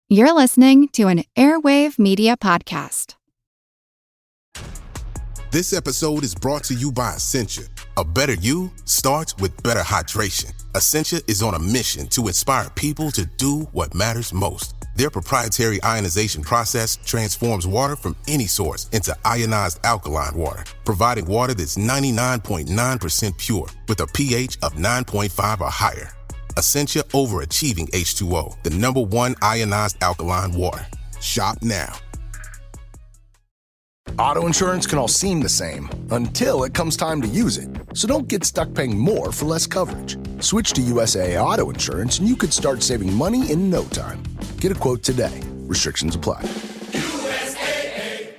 You're listening to an Airwave Media podcast. This episode is brought to you by Essentia. A better you starts with better hydration. Essentia is on a mission to inspire people to do what matters most. Their proprietary ionization process transforms water from any source into ionized alkaline water, providing water that's 99.9% pure with a pH of 9.5 or higher. Essentia Overachieving H2O, the #1 ionized alkaline water. Shop now. Auto insurance can all seem the same until it comes time to use it. So don't get stuck paying more for less coverage. Switch to USAA Auto Insurance and you could start saving money in no time. Get a quote today. Restrictions apply. USAA.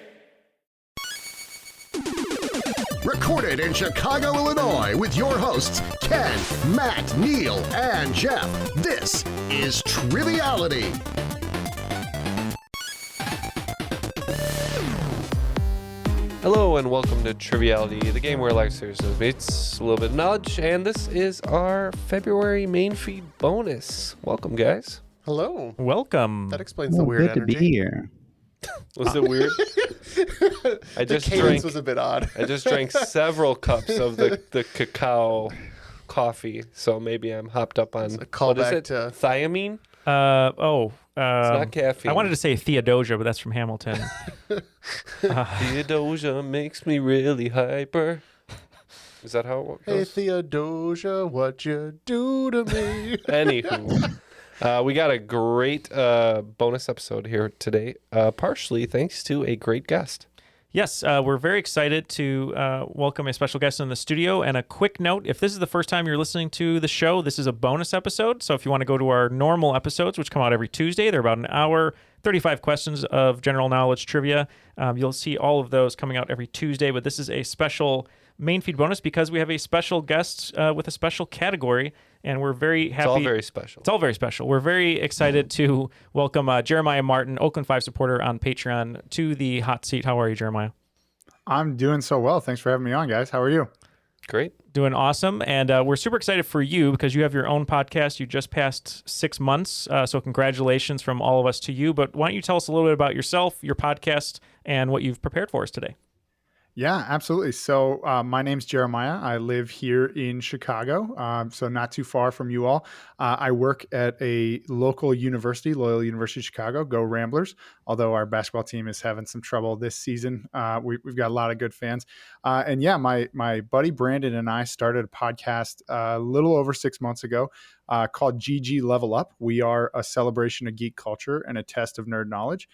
Recorded in Chicago, Illinois with your hosts Ken, Matt, Neal, and Jeff. This is Triviality. Hello and welcome to Triviality, the game where life seriousness meets a little bit of knowledge, and this is our February main feed bonus. Welcome, guys. Hello. Welcome. That explains the weird good energy. to be here. Was it weird? The cadence was a bit odd. I just drank several cups of the cacao coffee, so maybe I'm hopped up on It's a callback what is it? to Thiamine? Um, It's not caffeine. I wanted to say Theodosia, but that's from Hamilton. Theodosia makes me really hyper. Is that how it Hey goes? Theodosia, what you do to me? Anywho, we got a great bonus episode here today, partially thanks to a great guest. Yes, we're very excited to welcome a special guest in the studio. And a quick note, if this is the first time you're listening to the show, this is a bonus episode. So if you want to go to our normal episodes, which come out every Tuesday, they're about an hour, 35 questions of general knowledge trivia. You'll see all of those coming out every Tuesday. But this is a special main feed bonus because we have a special guest with a special category. And we're very happy. It's all very special. It's all very special. We're very excited to welcome Jeremiah Martin, Oakland 5 supporter on Patreon, to the hot seat. How are you, Jeremiah? I'm doing so well. Thanks for having me on, guys. How are you? Great. Doing awesome. And we're super excited for you because you have your own podcast. You just passed 6 months. So congratulations from all of us to you. But why don't you tell us a little bit about yourself, your podcast, and what you've prepared for us today? Yeah, absolutely. So my name's Jeremiah. I live here in Chicago, so not too far from you all. I work at a local university, Loyola University of Chicago, Go Ramblers, although our basketball team is having some trouble this season. We've got a lot of good fans. And yeah, my buddy Brandon and I started a podcast a little over 6 months ago called GG Level Up. We are a celebration of geek culture and a test of nerd knowledge.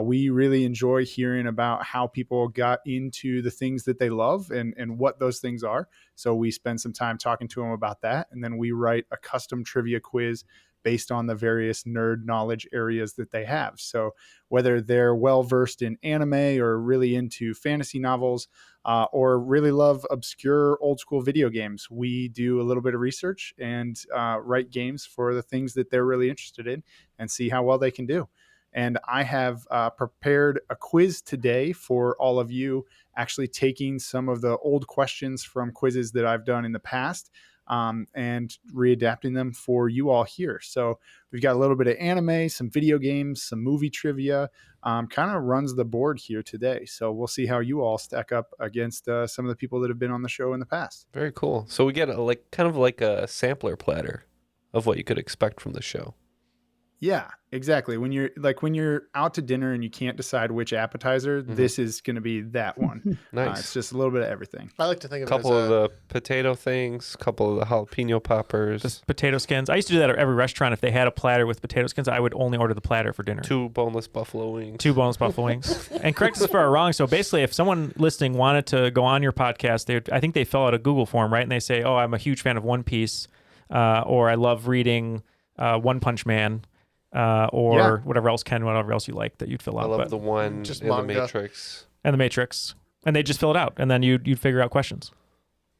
We really enjoy hearing about how people got into the things that they love and what those things are. So we spend some time talking to them about that. And then we write a custom trivia quiz based on the various nerd knowledge areas that they have. So whether they're well-versed in anime or really into fantasy novels or really love obscure old school video games, we do a little bit of research and write games for the things that they're really interested in and see how well they can do. And I have prepared a quiz today for all of you, actually taking some of the old questions from quizzes that I've done in the past and readapting them for you all here. So we've got a little bit of anime, some video games, some movie trivia, kind of runs the board here today. So we'll see how you all stack up against some of the people that have been on the show in the past. Very cool. So we get kind of like a sampler platter of what you could expect from the show. Yeah, exactly. When you're out to dinner and you can't decide which appetizer, this is going to be that one. Nice. It's just a little bit of everything. I like to think A of couple it of as the potato things, couple of the jalapeno poppers, Just potato skins. I used to do that at every restaurant. If they had a platter with potato skins, I would only order the platter for dinner. 2 boneless buffalo wings. 2 boneless buffalo wings. And correct us if I'm wrong. So basically, if someone listening wanted to go on your podcast, I think they fill out a Google form, right? And they say, oh, I'm a huge fan of One Piece, or I love reading One Punch Man. Whatever else you like that you'd fill out. I love the one just in manga. the Matrix. And the Matrix. And they just fill it out, and then you'd figure out questions.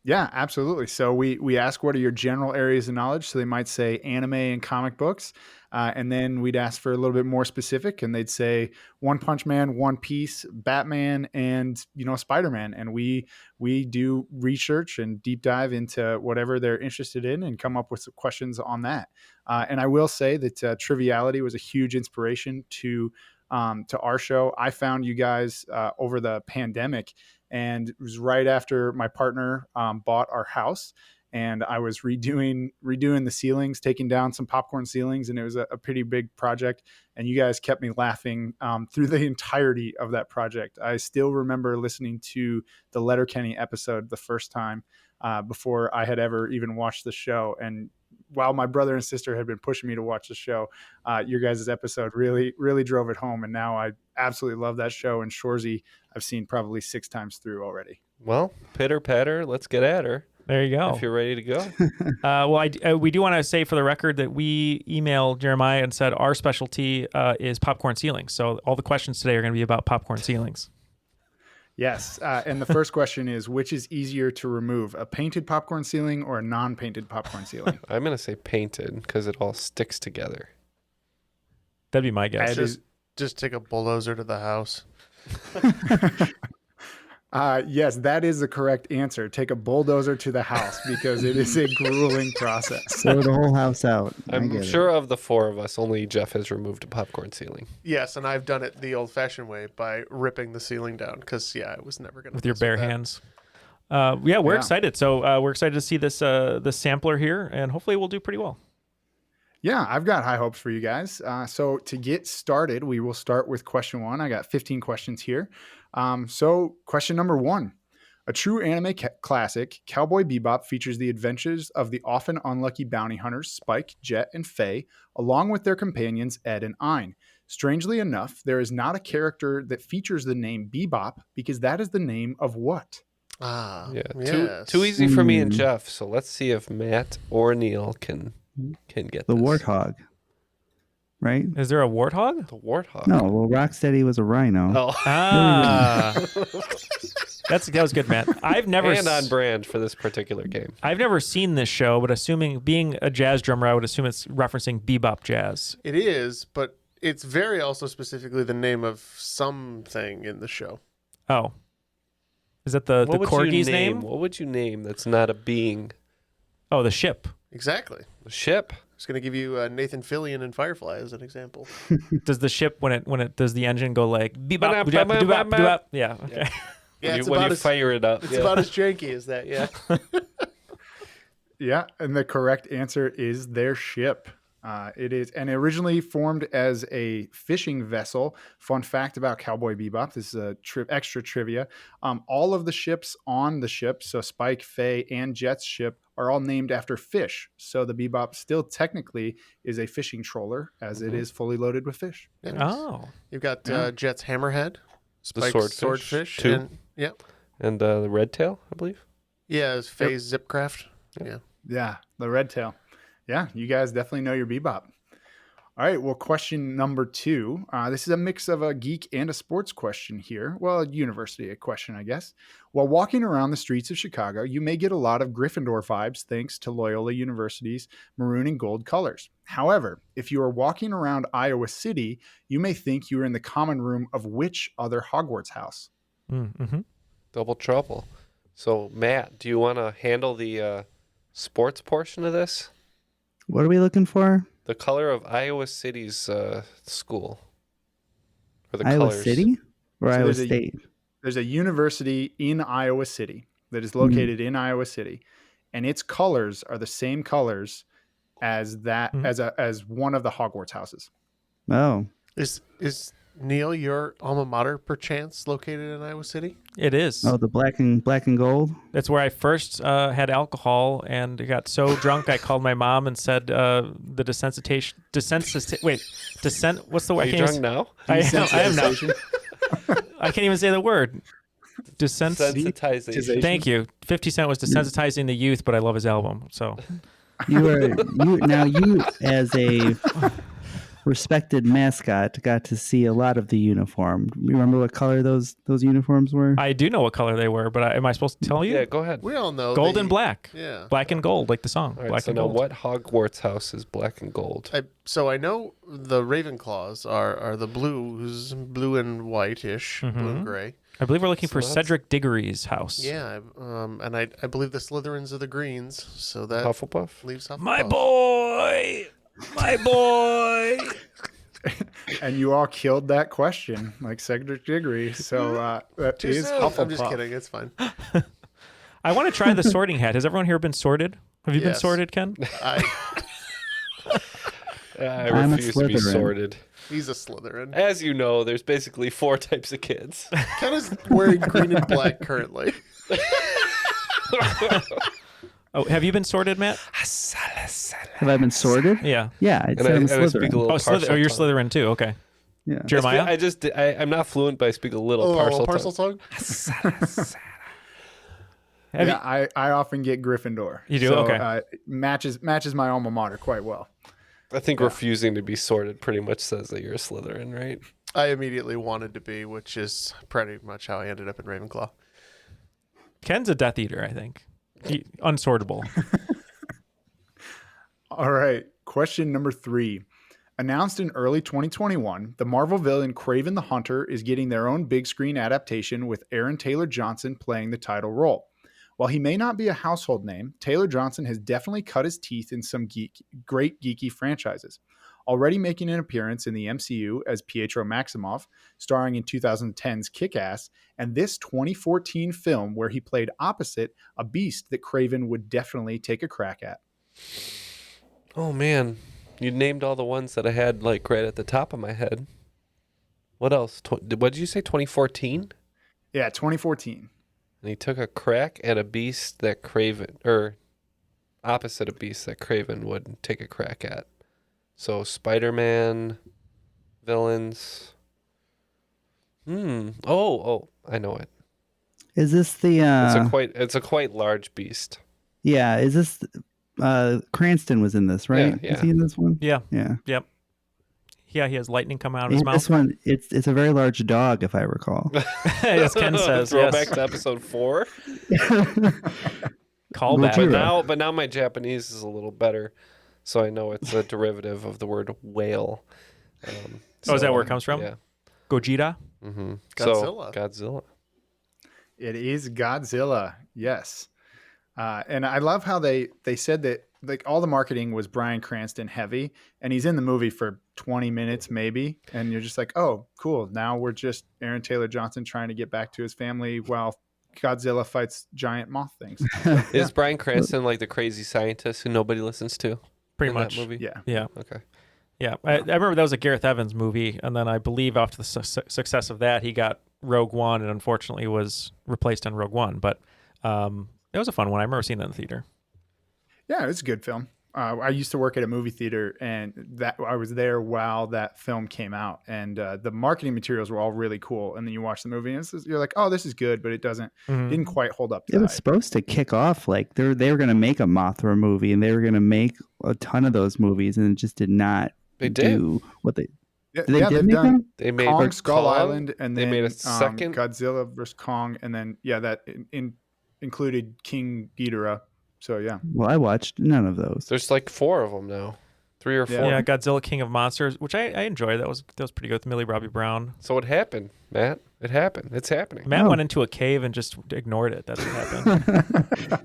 Yeah, absolutely. So we ask, what are your general areas of knowledge? So they might say anime and comic books. And then we'd ask for a little bit more specific, and they'd say One Punch Man, One Piece, Batman, and Spider-Man. And we do research and deep dive into whatever they're interested in and come up with some questions on that. And I will say that Triviality was a huge inspiration to our show. I found you guys over the pandemic, and it was right after my partner bought our house, and I was redoing the ceilings, taking down some popcorn ceilings, and it was a pretty big project. And you guys kept me laughing through the entirety of that project. I still remember listening to the Letterkenny episode the first time before I had ever even watched the show. And while my brother and sister had been pushing me to watch the show, your guys' episode really, really drove it home. And now I absolutely love that show. And Shorzy, I've seen probably 6 times through already. Well, pitter patter, let's get at her. There you go. If you're ready to go. We do want to say for the record that we emailed Jeremiah and said our specialty is popcorn ceilings. So all the questions today are going to be about popcorn ceilings. Yes. And the first question is, which is easier to remove, a painted popcorn ceiling or a non-painted popcorn ceiling? I'm going to say painted because it all sticks together. That'd be my guess. Just take a bulldozer to the house. Yes, that is the correct answer. Take a bulldozer to the house because it is a grueling process. Throw the whole house out. I'm sure of the 4 of us, only Jeff has removed a popcorn ceiling. Yes, and I've done it the old-fashioned way by ripping the ceiling down because, I was never going to. With your bare hands. We're excited. So we're excited to see this sampler here, and hopefully we'll do pretty well. Yeah, I've got high hopes for you guys. So to get started, we will start with question 1. I got 15 questions here. So question number 1. A true anime classic, Cowboy Bebop features the adventures of the often unlucky bounty hunters Spike, Jet, and Faye, along with their companions Ed and Ein. Strangely enough, there is not a character that features the name Bebop because that is the name of what? Yeah, yes. too easy for me and Jeff. So let's see if Matt or Neal can get the this. warthog, right? Is there a warthog? The warthog. No, well, Rocksteady was a rhino. Oh. That was good, Matt. I've never and on brand for this particular game. I've never seen this show, but assuming being a jazz drummer, I would assume it's referencing bebop jazz. It is, but it's very also specifically the name of something in the show. Oh. Is that the corgi's name? What would you name that's not a being? Oh, the ship. Exactly. The ship. I was going to give you Nathan Fillion in Firefly as an example. Does the ship, when it does the engine go like bebop, bebop, bebop? Yeah. Okay. Yeah, when you fire it up. It's about as janky as that, yeah. Yeah, and the correct answer is their ship. It is, and originally formed as a fishing vessel. Fun fact about Cowboy Bebop, this is a extra trivia. All of the ships on the ship, so Spike, Faye, and Jet's ship, are all named after fish. So the Bebop still technically is a fishing troller, as it is fully loaded with fish. Yeah, Oh. You've got Jet's hammerhead, The Spike's swordfish. swordfish, And the red tail, I believe. Yeah, it's Faye's Zipcraft. Yeah. Yeah, the red tail. Yeah, you guys definitely know your Bebop. All right, well, question number 2. This is a mix of a geek and a sports question here. Well, a university question, I guess. While walking around the streets of Chicago, you may get a lot of Gryffindor vibes thanks to Loyola University's maroon and gold colors. However, if you are walking around Iowa City, you may think you are in the common room of which other Hogwarts house? Mm-hmm. Double trouble. So, Matt, do you want to handle the sports portion of this? What are we looking for? The color of Iowa City's school. Or the Iowa colors. City or So Iowa there's State? There's a university in Iowa City that is located in Iowa City, and its colors are the same colors as that as one of the Hogwarts houses. Oh, Is Neal your alma mater perchance located in Iowa City? It is. the black and gold. That's where I first had alcohol and got so drunk I called my mom and said the what's the word? Are you drunk now? I am now. I can't even say the word. Desensitization. Thank you. 50 Cent was desensitizing the youth, but I love his album. So You as a respected mascot got to see a lot of the uniform. You remember what color those uniforms were? I do know what color they were, but am I supposed to tell you? Yeah, go ahead. We all know Gold and black. Yeah. Black and gold, like the song. All right, Black so and now gold. what Hogwarts house is black and gold? I know the Ravenclaws are the blues, blue and white-ish, blue and gray. I believe we're looking for that's- Cedric Diggory's house. Yeah, and I believe the Slytherins are the greens, so that Hufflepuff? leaves Hufflepuff. My boy! My boy! And you all killed that question, like Cedric Diggory. So that Too is soon. Hufflepuff. I'm just kidding. It's fine. I want to try the sorting hat. Has everyone here been sorted? Have you been Yes. sorted, Ken? I, I I'm a refuse to be Slytherin. sorted. he's a Slytherin. As you know, there's basically 4 types of kids. Ken is wearing green and black currently. Oh, have you been sorted, Matt? Have I been sorted? Yeah. Yeah, I'd And say I'm a I speak a Slytherin. little Oh, partial you're tongue. Slytherin too. Okay. Yeah. Jeremiah? I'm not fluent, but I speak a little Oh, partial parcel tongue. tongue? Have you- I often get Gryffindor. You do? So, Okay. Matches my alma mater quite well. I think refusing to be sorted pretty much says that you're a Slytherin, right? I immediately wanted to be, which is pretty much how I ended up in Ravenclaw. Ken's a Death Eater, I think. Unsortable. All right. Question number 3. Announced in early 2021, the Marvel villain Kraven the Hunter is getting their own big screen adaptation with Aaron Taylor Johnson playing the title role. While he may not be a household name, Taylor Johnson has definitely cut his teeth in some great geeky franchises. Already making an appearance in the MCU as Pietro Maximoff, starring in 2010's Kick-Ass, and this 2014 film where he played opposite a beast that Kraven would definitely take a crack at. Oh, man. You named all the ones that I had, like, right at the top of my head. What else? What did you say, 2014? Yeah, 2014. And he took a crack at a beast that Kraven, or opposite a beast that Kraven would take a crack at. So Spider-Man, villains. Oh, I know it. Is this the It's a quite large beast. yeah, is this Cranston was in this, right? Yeah. Is he in this one? Yeah. Yeah. Yep. Yeah, he has lightning come out of In his mouth. this one, it's a very large dog, if I recall. As Ken says, Throw yes. back to episode 4. Call Gojira. back. But now my Japanese is a little better, so I know it's a derivative of the word whale. Is that where it comes from? Yeah. Gojira? Mm-hmm. Godzilla. So, Godzilla. It is Godzilla, yes. And I love how they said that like all the marketing was Bryan Cranston heavy, and he's in the movie for 20 minutes maybe, and you're just like, oh, cool. Now we're just Aaron Taylor Johnson trying to get back to his family while Godzilla fights giant moth things. Is Bryan Cranston like the crazy scientist who nobody listens to? Pretty in much. that movie? Yeah. Yeah. Okay. Yeah. I remember that was a Gareth Evans movie, and then I believe after the success of that, he got Rogue One and unfortunately was replaced in Rogue One. But it was a fun one. I remember seeing it in the theater. Yeah, it's a good film. I used to work at a movie theater, and that I was there while that film came out, and the marketing materials were all really cool. And then you watch the movie, and you're like, "Oh, this is good," but it didn't quite hold up to It the was hype. supposed to kick off like they were going to make a Mothra movie, and they were going to make a ton of those movies, and it just did not They did. do what they. Yeah, They yeah, did they've make done them? They made Kong, Skull Kong, Island, and they then made a second. Godzilla vs Kong, and then that included King Ghidorah. So yeah, Well, I watched none of those. There's like 4 of them now, 3 or 4. Yeah. Yeah, Godzilla King of Monsters, which I enjoyed. That was pretty good with Millie Bobby Brown. So it happened, Matt. It happened. It's happening. Matt Oh. went into a cave and just ignored it. That's what happened.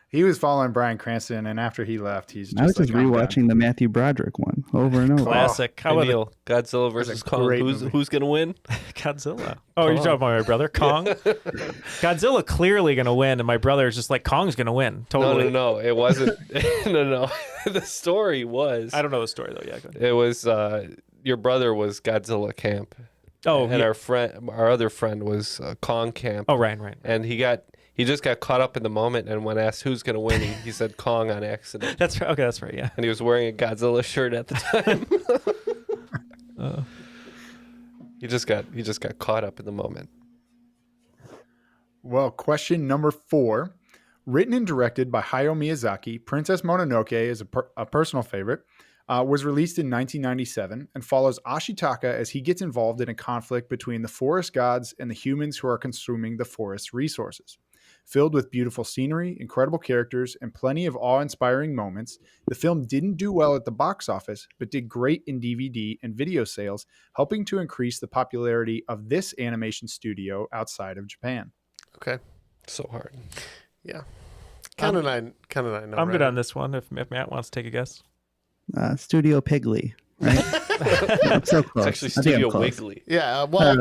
he was following Bryan Cranston, and after he left, he's just I was like, just "I'm done." rewatching the Matthew Broderick one over and over. Classic. How Hey, about Neal, Godzilla versus Kong. great Who's movie. gonna win? Godzilla? Oh, you're talking about my brother Kong. Godzilla clearly gonna win, and my brother is just like Kong's gonna win. Totally. No. It wasn't. No. The story was. I don't know the story though. Yeah. Go ahead. It was your brother was Godzilla camp. Oh, and yeah. our other friend was Kong camp. Oh, right. And he just got caught up in the moment, and when asked who's gonna win, he said Kong on accident. That's right. Okay, that's right. Yeah. And he was wearing a Godzilla shirt at the time. He just got caught up in the moment. Well, question number 4. Written and directed by Hayao Miyazaki, Princess Mononoke is a personal favorite. was released in 1997 and follows Ashitaka as he gets involved in a conflict between the forest gods and the humans who are consuming the forest's resources. Filled with beautiful scenery, incredible characters, and plenty of awe-inspiring moments, the film didn't do well at the box office, but did great in DVD and video sales, helping to increase the popularity of this animation studio outside of Japan. Okay. So hard. Yeah. Ken and I know. I'm good right? on this one if Matt wants to take a guess. Studio Piggly, right? I'm so close. It's actually I think I'm Studio close. Wiggly. Yeah, well,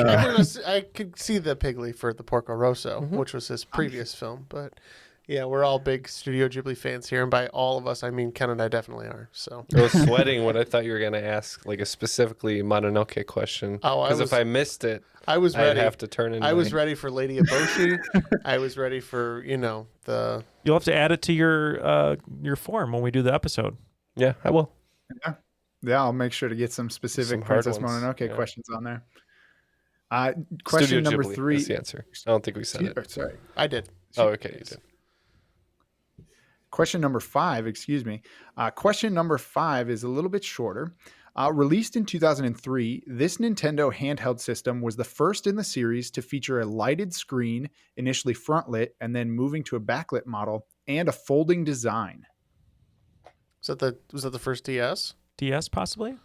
I could see the Piggly for the Porco Rosso, which was his previous film. But yeah, we're all big Studio Ghibli fans here, and by all of us, I mean Ken and I definitely are. So I was sweating when I thought you were going to ask like a specifically Mononoke question. Oh, because if I missed it, I was ready. I'd have to turn in. I was ready for Lady Eboshi. I was ready for the. You'll have to add it to your form when we do the episode. Yeah, I will. Yeah, I'll make sure to get some specific Some hard Princess ones, Mononoke yeah. questions on there. Question Studio number Ghibli 3. is the answer. I don't think we said it. Sorry. I did. Oh, okay, you did. Question number 5, excuse me. Question number 5 is a little bit shorter. Released in 2003, this Nintendo handheld system was the first in the series to feature a lighted screen, initially front lit, and then moving to a backlit model, and a folding design. Was that the first DS? DS possibly?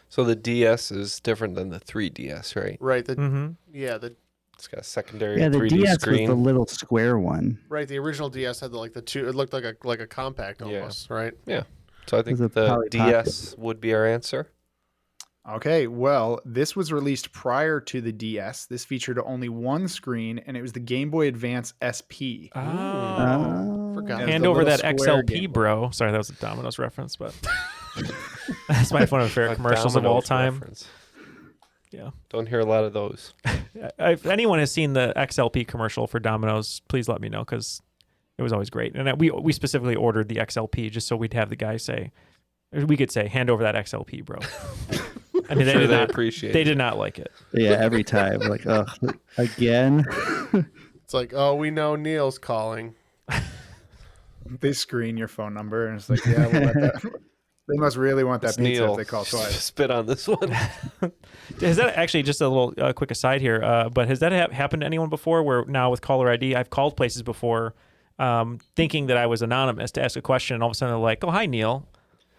So the DS is different than the 3DS, right? Right. Mm-hmm. It's got a secondary Yeah, the 3D DS screen. was the little square one. Right. The original DS had the two. It looked like a compact almost. Right. Yeah. So I think It was a the Polly DS would be our answer. Okay, well, this was released prior to the DS. This featured only one screen, and it was the Game Boy Advance SP. Forgot. And Hand the over little that square XLP, Game Boy. bro. Sorry, that was a Domino's reference, but that's my one of my favorite A commercials of all Domino's time. reference. Yeah. Don't hear a lot of those. If anyone has seen the XLP commercial for Domino's, please let me know because it was always great. And we specifically ordered the XLP just so we'd have the guy say, we could say, hand over that XLP, bro. And they did not appreciate They did not like it. Yeah, every time. Like, oh, again? It's like, oh, we know Neal's calling. They screen your phone number, and it's like, yeah, we'll let that. They must really want that It's pizza Neal. if they call twice. Spit on this one. Has that actually, just a little quick aside here, but has that happened to anyone before where now with caller ID, I've called places before thinking that I was anonymous to ask a question, and all of a sudden they're like, oh, hi, Neal.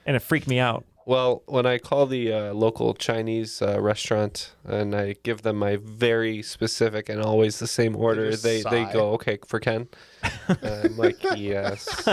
And it freaked me out. Well, when I call the local Chinese restaurant and I give them my very specific and always the same order, just they sigh. go, okay, for Ken. I'm like, yes.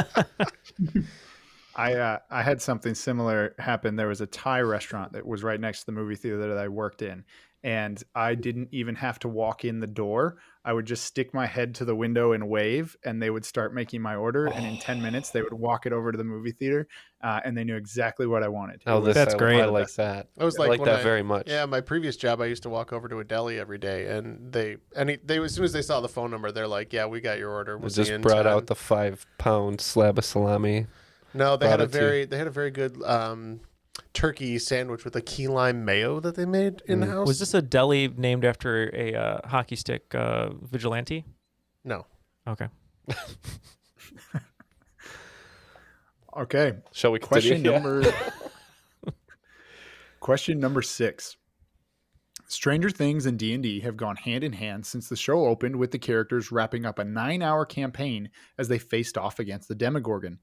I had something similar happen. There was a Thai restaurant that was right next to the movie theater that I worked in, and I didn't even have to walk in the door. I would just stick my head to the window and wave, and they would start making my order. And in 10 minutes, they would walk it over to the movie theater, and they knew exactly what I wanted. Oh, That's great. I like that. I was I like when that very much. Yeah, my previous job, I used to walk over to a deli every day, and they as soon as they saw the phone number, they're like, "Yeah, we got your order." I We'll see just you in brought 10." out the 5-pound slab of salami. No, they brought had it a very good turkey sandwich with a key lime mayo that they made in the house. Was this a deli named after a hockey stick vigilante? No. Okay. Okay. Shall we continue? Question number 6. Stranger Things and D&D have gone hand in hand since the show opened with the characters wrapping up a 9-hour campaign as they faced off against the Demogorgon.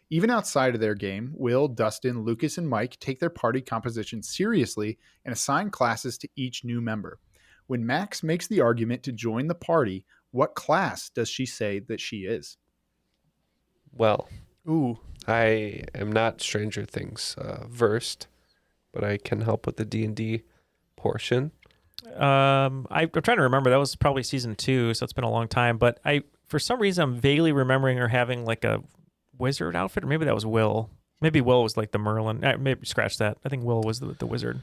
Even outside of their game, Will, Dustin, Lucas, and Mike take their party composition seriously and assign classes to each new member. When Max makes the argument to join the party, what class does she say that she is? Well, I am not Stranger Things versed, but I can help with the D&D portion. I'm trying to remember. That was probably season 2, so it's been a long time. But for some reason, I'm vaguely remembering her having like a wizard outfit, or maybe that was Will. Maybe Will was like the Merlin. Maybe scratch that. I think Will was the wizard.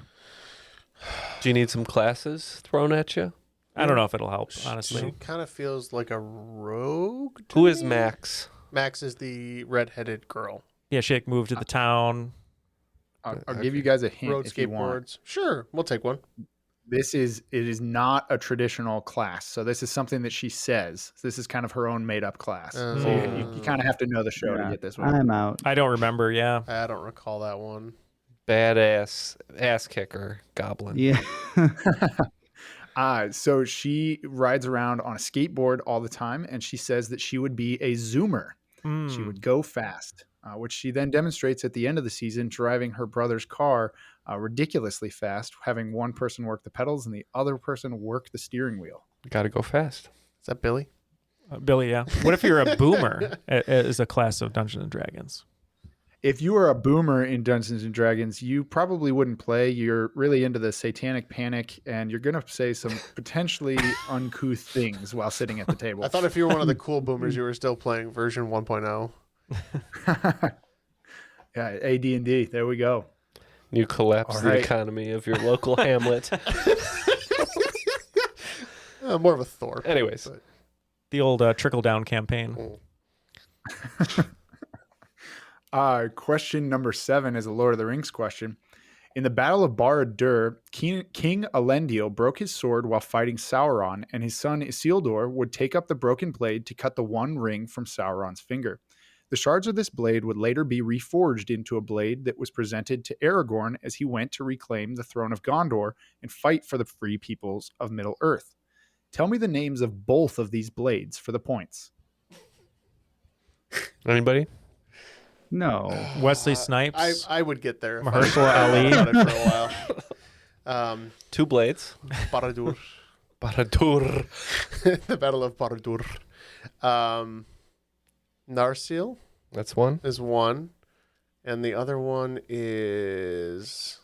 Do you need some classes thrown at you? I don't know if it'll help, honestly. She kind of feels like a rogue. Who is Max? Max is the redheaded girl. Yeah, she like moved to the town. I'll give you guys a hint Road if you want. skateboards. Sure, we'll take one. It is not a traditional class. So this is something that she says. This is kind of her own made up class. So you kind of have to know the show to get this one. I'm out. I don't remember. Yeah. I don't recall that one. badass ass kicker goblin. Yeah. So she rides around on a skateboard all the time, and she says that she would be a zoomer. She would go fast, which she then demonstrates at the end of the season, driving her brother's car ridiculously fast, having one person work the pedals and the other person work the steering wheel. Got to go fast. Is that Billy? Billy, yeah. What if you're a boomer as a class of Dungeons and Dragons? If you are a boomer in Dungeons and Dragons, you probably wouldn't play. You're really into the satanic panic, and you're going to say some potentially uncouth things while sitting at the table. I thought if you were one of the cool boomers, you were still playing version 1.0. Yeah, AD&D. There we go. You collapse the economy of your local hamlet. More of a Thor. Anyways. But... The old trickle-down campaign. Question number 7 is a Lord of the Rings question. In the Battle of Barad-dûr, King Elendil broke his sword while fighting Sauron, and his son Isildur would take up the broken blade to cut the one ring from Sauron's finger. The shards of this blade would later be reforged into a blade that was presented to Aragorn as he went to reclaim the throne of Gondor and fight for the free peoples of Middle-earth. Tell me the names of both of these blades for the points. Anybody? No. Wesley Snipes. I would get there. Mahershala Ali. About it for a while. 2 blades. Barad-dûr. Barad-dûr. The Battle of Barad-dûr. Narsil That's one. is one. And the other one is...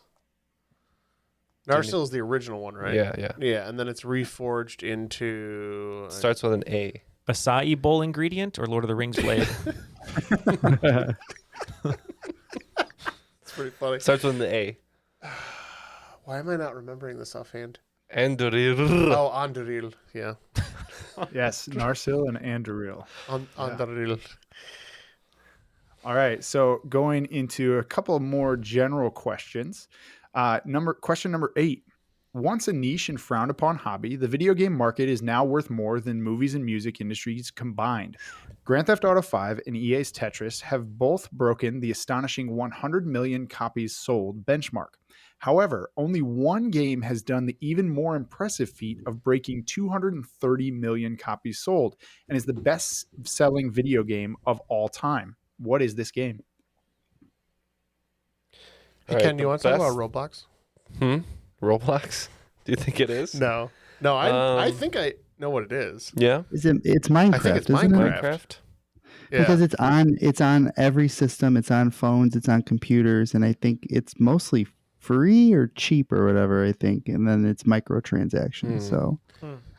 Narsil is the original one, right? Yeah. Yeah, and then it's reforged into... Starts with an A. Acai bowl ingredient or Lord of the Rings blade? It's pretty funny. Starts with an A. Why am I not remembering this offhand? Anduril. Oh, Anduril. Yeah. Yes, Narsil and Anduril. Anduril. All right, so going into a couple more general questions. Question number 8. Once a niche and frowned upon hobby, the video game market is now worth more than movies and music industries combined. Grand Theft Auto 5 and EA's Tetris have both broken the astonishing 100 million copies sold benchmark. However, only one game has done the even more impressive feat of breaking 230 million copies sold and is the best-selling video game of all time. What is this game? Hey, Ken, do you want to talk about Roblox? Roblox? Do you think it is? No, I think I know what it is. Yeah. It's Minecraft. I think it's isn't Minecraft. it? Minecraft? Yeah. Because it's on every system. It's on phones. It's on computers, and I think it's mostly free or cheap or whatever. I think, and then it's microtransactions. So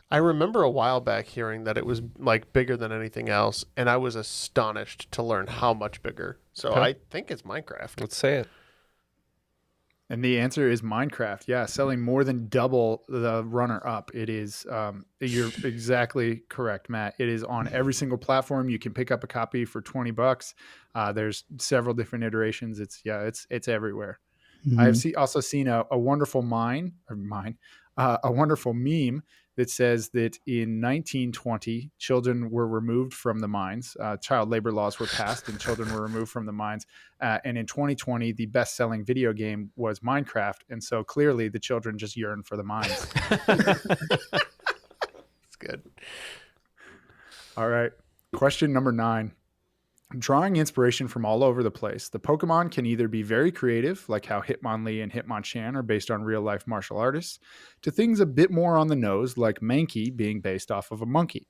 I remember a while back hearing that it was like bigger than anything else, and I was astonished to learn how much bigger. So Okay. I think it's Minecraft. Let's say it. And the answer is Minecraft. Yeah, selling more than double the runner-up. It is. You're exactly correct, Matt. It is on every single platform. You can pick up a copy for $20. There's several different iterations. It's everywhere. I've also seen a wonderful a wonderful meme that says that in 1920, children were removed from the mines. Child labor laws were passed and children were removed from the mines. And in 2020, the best-selling video game was Minecraft. And so clearly the children just yearn for the mines. It's good. All right. Question number 9. Drawing inspiration from all over the place, the Pokemon can either be very creative, like how Hitmonlee and Hitmonchan are based on real-life martial artists, to things a bit more on the nose, like Mankey being based off of a monkey.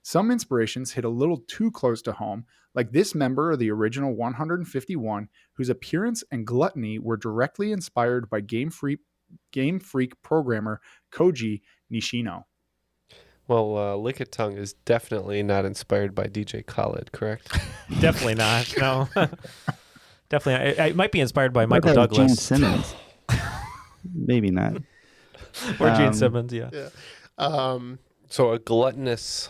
Some inspirations hit a little too close to home, like this member of the original 151, whose appearance and gluttony were directly inspired by Game Freak programmer Koji Nishino. Well, Lickitung is definitely not inspired by DJ Khaled, correct? Definitely not. No. Definitely not. It might be inspired by What Michael about Gene Douglas. Simmons? Maybe not. Or Gene Simmons, yeah. So a gluttonous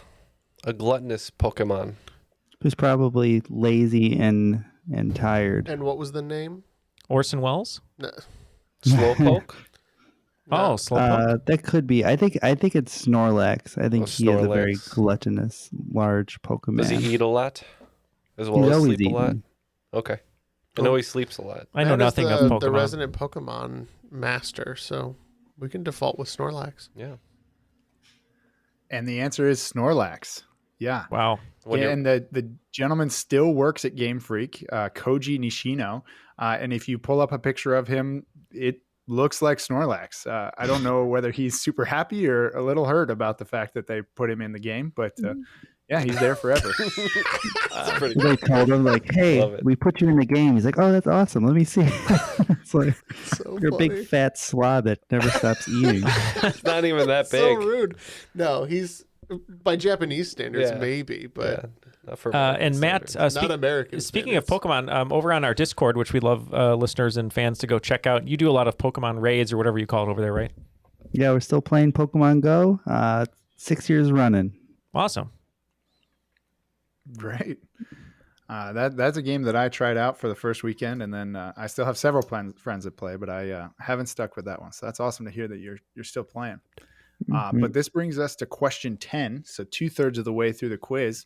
Pokemon. It was probably lazy and tired. And what was the name? Orson Welles? No. Slowpoke? Oh, Slowpoke. That could be. I think it's Snorlax. I think he is a very Snorlax. gluttonous, large Pokemon. Does he eat a lot? As He's well as always sleep a lot? eating. Okay. I know he sleeps a lot. I know Matt is nothing of Pokemon. the resident Pokemon master, so we can default with Snorlax. Yeah. And the answer is Snorlax. Yeah. Wow. Yeah, and the gentleman still works at Game Freak, Koji Nishino. And if you pull up a picture of him, it looks like Snorlax. I don't know whether he's super happy or a little hurt about the fact that they put him in the game, but yeah, he's there forever. They told him like, "Hey, we put you in the game." He's like, "Oh, that's awesome. Let me see." It's like So you're funny. a big fat slob that never stops eating. It's not even that big. So rude. No, he's by Japanese standards, Yeah. maybe, but Not for And Matt, not American. speaking of standards. Pokemon, over on our Discord, which we love listeners and fans to go check out, you do a lot of Pokemon raids or whatever you call it over there, right? Yeah, we're still playing Pokemon Go. 6 years running. Awesome. Great. That's a game that I tried out for the first weekend, and then I still have several friends that play, but I haven't stuck with that one. So that's awesome to hear that you're still playing. But this brings us to question 10, so 2/3 of the way through the quiz.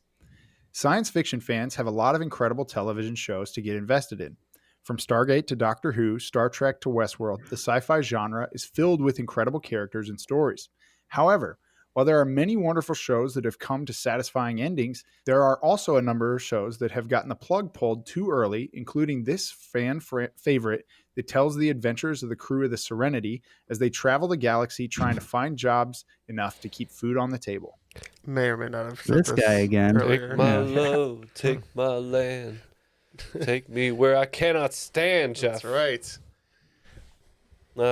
Science fiction fans have a lot of incredible television shows to get invested in. From Stargate to Doctor Who, Star Trek to Westworld, the sci-fi genre is filled with incredible characters and stories. However, while there are many wonderful shows that have come to satisfying endings, there are also a number of shows that have gotten the plug pulled too early, including this fan favorite that tells the adventures of the crew of the Serenity as they travel the galaxy trying to find jobs enough to keep food on the table. May or may not have said This guy again. earlier. Take my load, take my land, take me where I cannot stand, Jeff. That's right.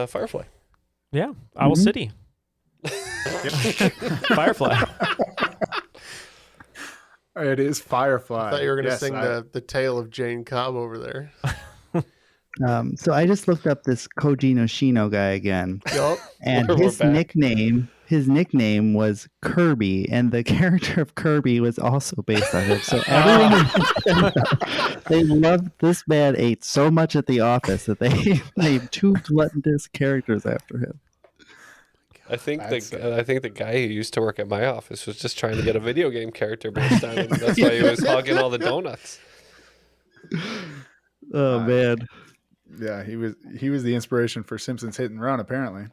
Firefly. Yeah. Owl City. Firefly. It is Firefly. I thought you were going to Yes, sing the tale of Jane Cobb over there. So I just looked up this Koji Nishino guy again, Yup. and We're his back. nickname was Kirby, and the character of Kirby was also based on him. So everything they loved. This man ate so much at the office that they named 2 gluttonous characters after him. I think the guy who used to work at my office was just trying to get a video game character based on him. That's why he was hogging all the donuts. Oh man. Yeah, he was the inspiration for Simpsons Hit and Run, apparently.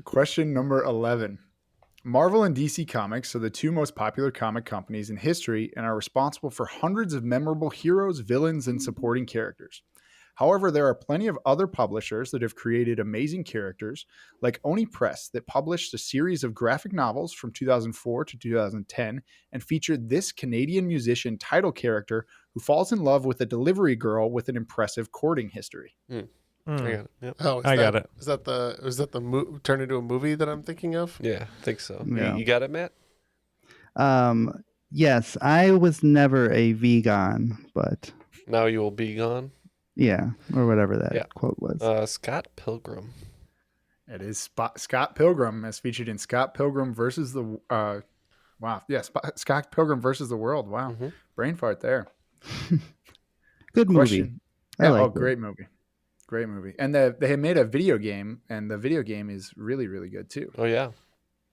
Question number 11. Marvel and DC Comics are the 2 most popular comic companies in history and are responsible for hundreds of memorable heroes, villains, and supporting characters. However, there are plenty of other publishers that have created amazing characters, like Oni Press, that published a series of graphic novels from 2004 to 2010 and featured this Canadian musician title character who falls in love with a delivery girl with an impressive courting history. I got it. Yep. Oh, I got it. Is that the turned into a movie that I'm thinking of? Yeah, I think so. Yeah. You got it, Matt? Yes, I was never a vegan, but Now you will be gone. yeah, or whatever that quote was. Scott Pilgrim. It is Scott Pilgrim, as featured in Scott Pilgrim versus the Scott Pilgrim versus the World. Wow, brain fart there. Good movie. I like it. Great movie. And they had made a video game, and the video game is really, really good too. Oh yeah,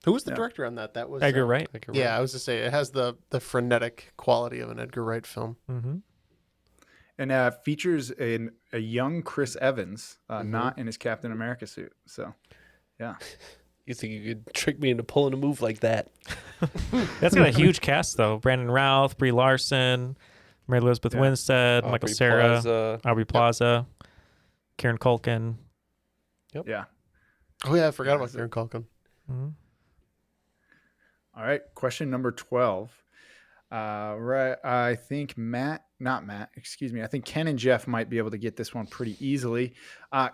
Who was the director on that? That was Edgar Wright. Yeah, I was to say it has the frenetic quality of an Edgar Wright film. Mm-hmm. And features a young Chris Evans, not in his Captain America suit. So, yeah. You think you could trick me into pulling a move like that? That's got a huge cast, though. Brandon Routh, Brie Larson, Mary Elizabeth Winstead, Michael Aubrey Cera, Plaza. Aubrey Plaza, Karen Culkin. Yeah. Oh yeah, I forgot about Kieran Culkin. Mm-hmm. All right. Question number 12. Right. I think I think Ken and Jeff might be able to get this one pretty easily.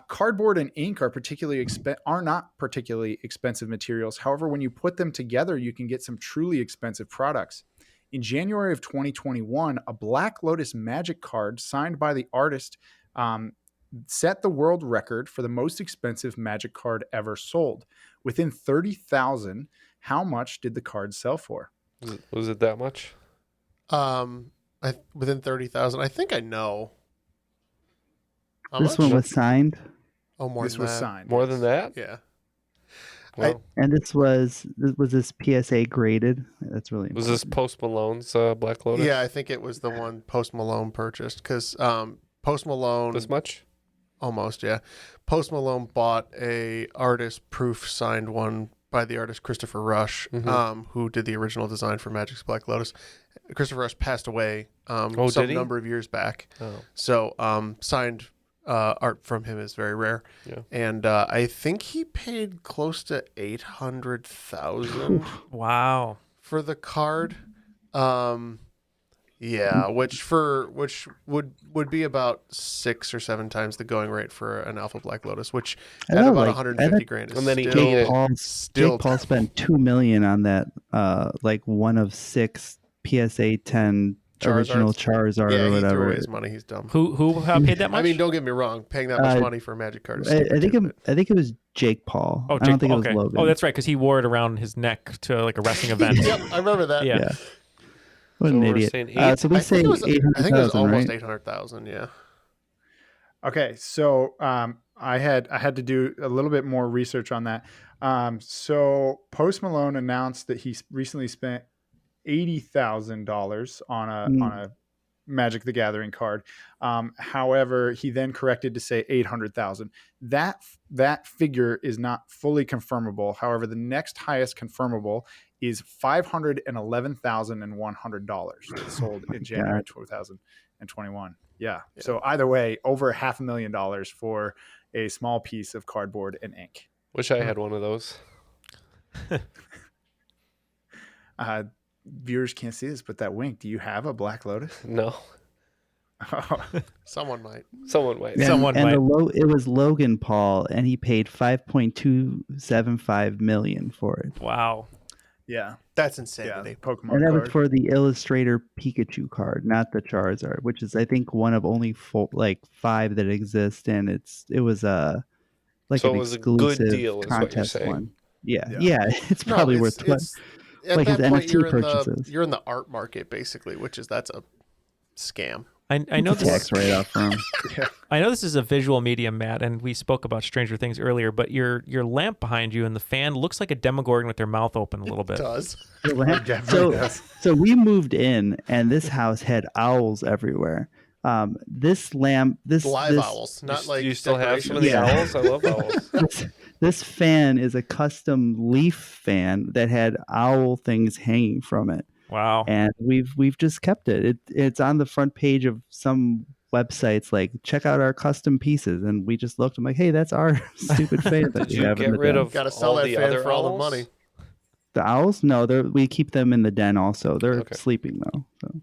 Cardboard and ink are not particularly expensive materials. However, when you put them together, you can get some truly expensive products. In January of 2021, a Black Lotus Magic card signed by the artist set the world record for the most expensive Magic card ever sold. Within 30,000, how much did the card sell for? Was it that much? Within 30,000. I think I know. How This much? one was signed. Oh, more This than was that. signed. More than that? Yeah. Wow. And was this PSA graded? That's really Was this Post Malone's Black Lotus? Yeah, I think it was the one Post Malone purchased because Post Malone. This much? Almost, yeah. Post Malone bought a artist proof signed one by the artist Christopher Rush, who did the original design for Magic's Black Lotus. Christopher Rush passed away some number of years back. So signed art from him is very rare. Yeah. And I think he paid close to $800,000 Wow. for the card. Yeah, which would be about 6 or 7 times the going rate for an Alpha Black Lotus, which at about 150 grand is and then he Jake Paul spent $2 million on that, like one of 6 PSA 10 original Charizard yeah, or whatever. He threw away his money. He's dumb. Who paid that much? I mean, don't get me wrong. Paying that much money for a Magic card is I think it was Jake Paul. Oh, I don't think it was okay. Logan. Oh, that's right, because he wore it around his neck to like a wrestling event. Yep, I remember that. Yeah. What So an we're idiot. saying 8? So we say 800,000, I think it was almost right? 800,000. Yeah. Okay, so I had to do a little bit more research on that. So Post Malone announced that he recently spent $80,000 on a Magic the Gathering card. However, he then corrected to say 800,000. That figure is not fully confirmable. However, the next highest confirmable is $511,100 sold in January 2021. Yeah. So either way, over $500,000 for a small piece of cardboard and ink. Wish I had one of those. Viewers can't see this, but that wink. Do you have a Black Lotus? No. Someone might. Someone might. It was Logan Paul, and he paid $5.275 million for it. Wow. Yeah, that's insanity. Yeah, Pokemon and that card. was for the Illustrator Pikachu card, not the Charizard, which is I think one of only 5 that exist, and it was an exclusive a good deal, is what you're contest saying. one. Yeah, it's probably worth at like his that point, NFT purchases. You're in the art market basically, that's a scam. I know this tax write-off from. I know this is a visual medium, Matt, and we spoke about Stranger Things earlier, but your lamp behind you and the fan looks like a Demogorgon with their mouth open a little bit. It does. So we moved in, and this house had owls everywhere. This lamp, live owls, not like you still have some of the owls. I love owls. This fan is a custom leaf fan that had owl things hanging from it. Wow. And we've just kept it. It's on the front page of some websites like check out our custom pieces, and we just looked. I'm like, hey, that's our stupid fan. Did you get rid of Gotta sell all that the fan other for all the owls? money. The owls? No, we keep them in the den also. They're Okay. sleeping though. So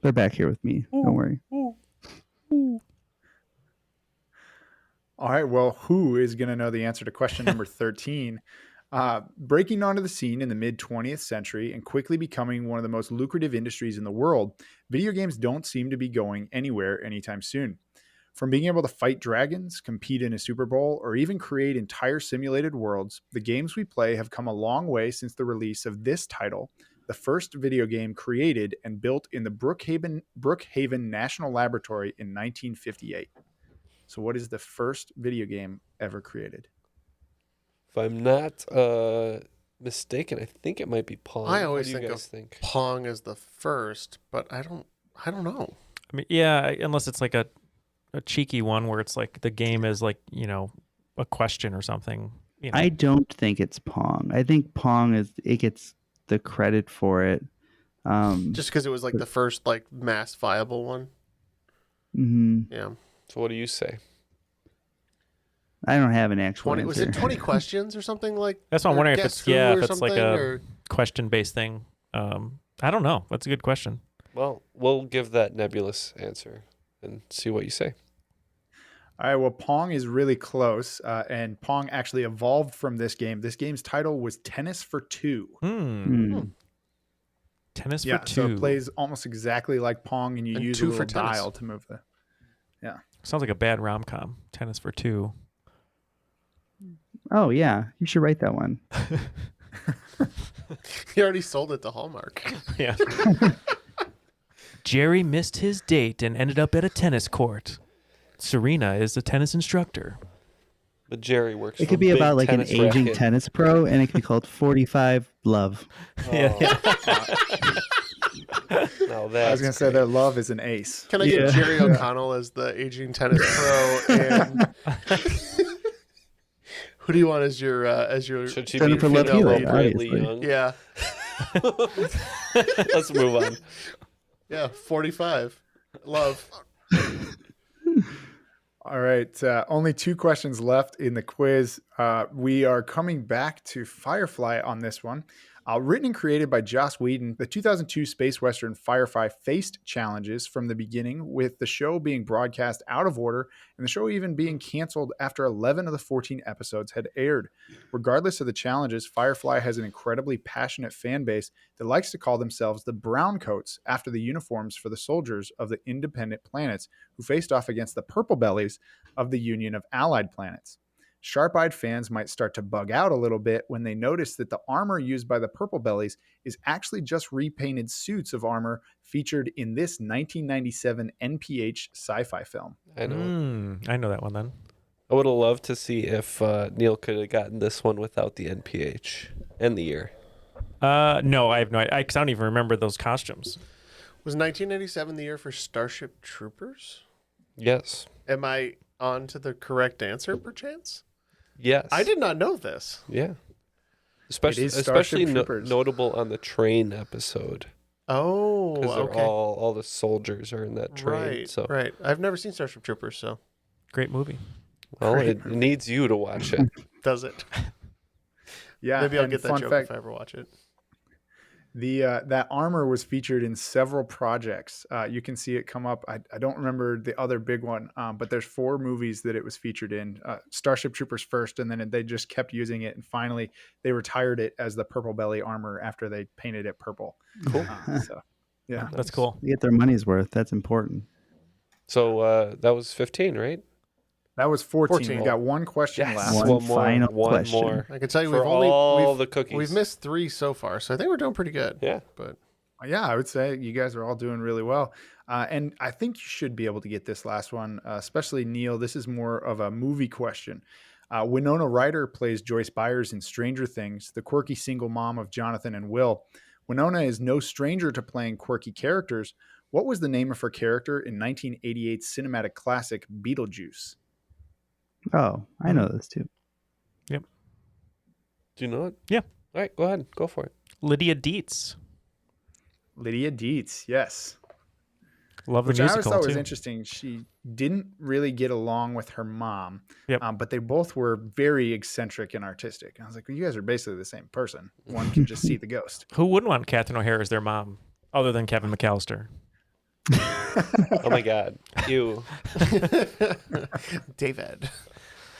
they're back here with me. Don't worry. All right. Well, who is going to know the answer to question number 13? Breaking onto the scene in the mid-20th century and quickly becoming one of the most lucrative industries in the world, video games don't seem to be going anywhere anytime soon. From being able to fight dragons, compete in a Super Bowl, or even create entire simulated worlds, the games we play have come a long way since the release of this title, the first video game created and built in the Brookhaven National Laboratory in 1958. So what is the first video game ever created? If I'm not mistaken, I think it might be Pong. I always what do you think guys of think? Pong as the first, but I don't know. I mean, yeah, unless it's like a cheeky one where it's like the game is like, a question or something. I don't think it's Pong. I think Pong gets the credit for it. Just because it was like the first like mass viable one. Mm-hmm. Yeah. So what do you say? I don't have an actual 20 answer. was it 20 questions or something like? That's what I'm or wondering if Guess it's Who if or it's like something, a or- question-based thing. I don't know. That's a good question. Well, we'll give that nebulous answer and see what you say. All right, well, Pong is really close, and Pong actually evolved from this game. This game's title was Tennis for Two. Tennis Yeah, for two. so it plays almost exactly like Pong, and you And use a two little for tennis. dial to move the... Yeah. Sounds like a bad rom-com. Tennis for two. Oh yeah, you should write that one. He already sold it to Hallmark. Yeah. Jerry missed his date and ended up at a tennis court. Serena is a tennis instructor. But Jerry works. It for could be big about like an tennis aging racket. tennis pro, and it could be called 45 Love. Yeah. No, I was that's going to say that love is an ace. Can I get Jerry O'Connell as the aging tennis pro? And who do you want as your Should she Jennifer be Love female Hewitt, Bradley obviously. Young? Yeah, Let's move on. yeah, 45. Love. All right. Only 2 questions left in the quiz. We are coming back to Firefly on this one. Written and created by Joss Whedon, the 2002 space western Firefly faced challenges from the beginning, with the show being broadcast out of order and the show even being canceled after 11 of the 14 episodes had aired. Regardless of the challenges, Firefly has an incredibly passionate fan base that likes to call themselves the Browncoats after the uniforms for the soldiers of the independent planets who faced off against the Purple Bellies of the Union of Allied Planets. Sharp-eyed fans might start to bug out a little bit when they notice that the armor used by the Purple Bellies is actually just repainted suits of armor featured in this 1997 NPH sci-fi film. I know. I know that one then. I would have loved to see if Neal could have gotten this one without the NPH and the year. No, I have no idea. 'Cause I don't even remember those costumes. Was 1987 the year for Starship Troopers? Yes. Am I on to the correct answer, perchance? Yes. I did not know this. Yeah. It is Starship Troopers. Notable on the train episode. Oh, Because okay. all the soldiers are in that train. Right, So right. I've never seen Starship Troopers, so Great movie. well, it needs you to watch it. does it? Yeah, Maybe I'll and get that fun joke fact, if I ever watch it. that armor was featured in several projects. You can see it come up. I don't remember the other big one, but there's 4 movies that it was featured in. Starship Troopers first, and then they just kept using it, and finally they retired it as the Purple Belly armor after they painted it purple. Cool. So, yeah, That's cool. They get their money's worth. That's important. So that was 15, right? that was 14. 14. We got one question left. One final question. more. I can tell you For we've only all we've, the cookies. we've missed 3 so far, so I think we're doing pretty good. Yeah. But Yeah, I would say you guys are all doing really well. And I think you should be able to get this last one, especially Neal. This is more of a movie question. Winona Ryder plays Joyce Byers in Stranger Things, the quirky single mom of Jonathan and Will. Winona is no stranger to playing quirky characters. What was the name of her character in 1988's cinematic classic Beetlejuice? Oh, I know this too. Do you know it? Yeah. All right, go ahead. Go for it. Lydia Dietz. Lydia Dietz, yes. Love the Which I always musical thought too. was interesting. She didn't really get along with her mom, Yep. but they both were very eccentric and artistic. I was like, well, you guys are basically the same person. One can just see the ghost. Who wouldn't want Catherine O'Hara as their mom, other than Kevin McAllister? Oh my God. You. David.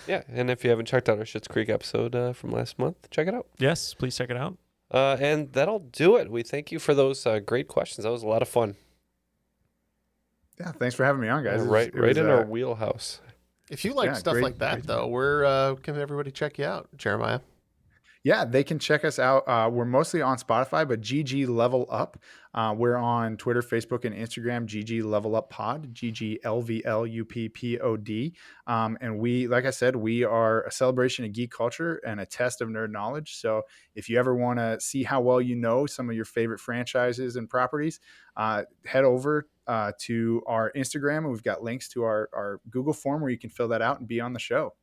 Yeah, and if you haven't checked out our Schitt's Creek episode from last month, check it out. Yes, please check it out. And that'll do it. We thank you for those great questions. That was a lot of fun. Yeah, thanks for having me on, guys. Right in our wheelhouse. If you like Yeah, stuff great- like that, great. though, where can everybody check you out, Jeremiah? Yeah, they can check us out. We're mostly on Spotify, but GG Level Up. We're on Twitter, Facebook, and Instagram, GG Level Up Pod, GGLVLUPPOD. And we, like I said, we are a celebration of geek culture and a test of nerd knowledge. So if you ever want to see how well you know some of your favorite franchises and properties, head over to our Instagram. And we've got links to our Google form where you can fill that out and be on the show.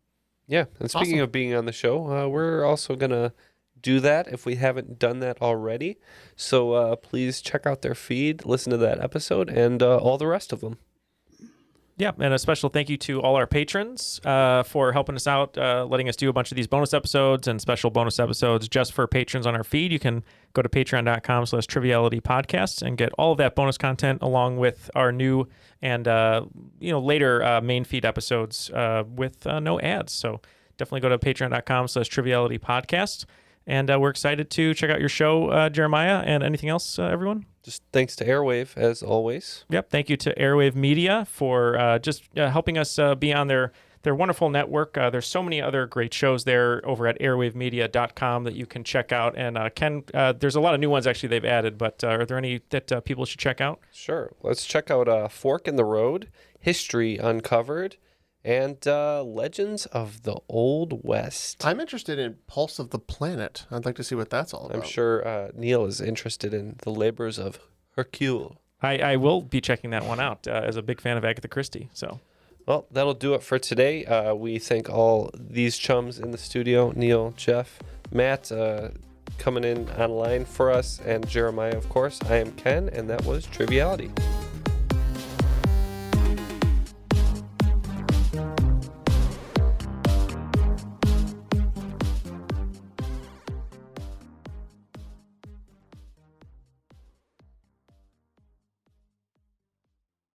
Yeah, and speaking of being on the show, we're also going to do that if we haven't done that already. So please check out their feed, listen to that episode, and all the rest of them. Yeah, and a special thank you to all our patrons for helping us out, letting us do a bunch of these bonus episodes and special bonus episodes just for patrons on our feed. You can go to patreon.com/trivialitypodcast and get all of that bonus content along with our new and later main feed episodes with no ads. So definitely go to patreon.com/trivialitypodcast. And we're excited to check out your show, Jeremiah, and anything else, everyone? Just thanks to Airwave, as always. Yep. Thank you to Airwave Media for just helping us be on their wonderful network. There's so many other great shows there over at airwavemedia.com that you can check out. And Ken, there's a lot of new ones actually they've added, but are there any that people should check out? Sure. Let's check out Fork in the Road, History Uncovered, and Legends of the Old West. I'm interested in Pulse of the Planet. I'd like to see what that's all about. I'm sure Neal is interested in the labors of Hercule. I will be checking that one out as a big fan of Agatha Christie. So, well, that'll do it for today. We thank all these chums in the studio, Neal, Jeff, Matt, coming in online for us, and Jeremiah, of course. I am Ken, and that was Triviality.